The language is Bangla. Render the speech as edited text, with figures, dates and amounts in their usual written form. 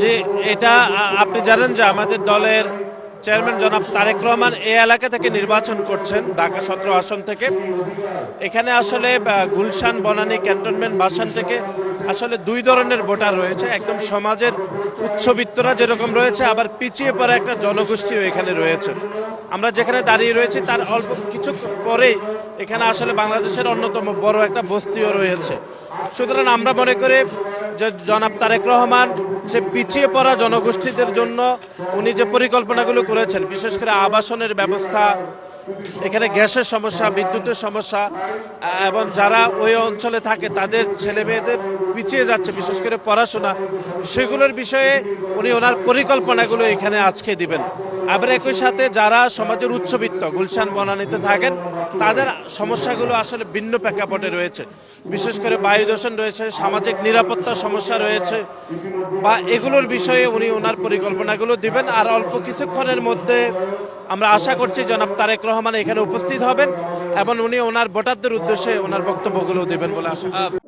যে এটা আপনি জানেন যে আমাদের দলের চেয়ারম্যান জনাব তারেক রহমান এই এলাকা থেকে নির্বাচন করছেন, ঢাকা 17 আসন থেকে। এখানে আসলে গুলশান বনানী ক্যান্টনমেন্ট বাসান থেকে আসলে দুই ধরনের ভোটার রয়েছে। একদম সমাজের উচ্চবিত্তরা যেরকম রয়েছে, আবার পিছিয়ে পড়া একটা জনগোষ্ঠীও এখানে রয়েছে। আমরা যেখানে দাঁড়িয়ে রয়েছি তার অল্প কিছু পরেই এখানে আসলে বাংলাদেশের অন্যতম বড় একটা বস্তিও রয়েছে। সুতরাং আমরা মনে করি যে জনাব তারেক রহমান যে পিছিয়ে পড়া জনগোষ্ঠীদের জন্য উনি যে পরিকল্পনাগুলো করেছেন, বিশেষ করে আবাসনের ব্যবস্থা, এখানে গ্যাসের সমস্যা, বিদ্যুতের সমস্যা, এবং যারা ওই অঞ্চলে থাকে তাদের ছেলে মেয়েদের পিছিয়ে যাচ্ছে বিশেষ করে পড়াশোনা, সেগুলোর বিষয়ে উনি ওনার পরিকল্পনাগুলো এখানে আজকে দিবেন। আবার একই সাথে যারা সমাজের উচ্চবিত্ত গুলশান বনানীতে থাকেন তাদের সমস্যাগুলো আসলে ভিন্ন প্রেক্ষাপটে রয়েছে। বিশেষ করে বায়ু দূষণ রয়েছে, সামাজিক নিরাপত্তার সমস্যা রয়েছে, বা এগুলোর বিষয়ে উনি ওনার পরিকল্পনাগুলো দিবেন। আর অল্প কিছুক্ষণের মধ্যে আমরা আশা করছি জনাব তারেক রহমান এখানে উপস্থিত হবেন এবং উনি ওনার ভোটারদের উদ্দেশ্যে ওনার বক্তব্যগুলো দেবেন বলে আশা করি।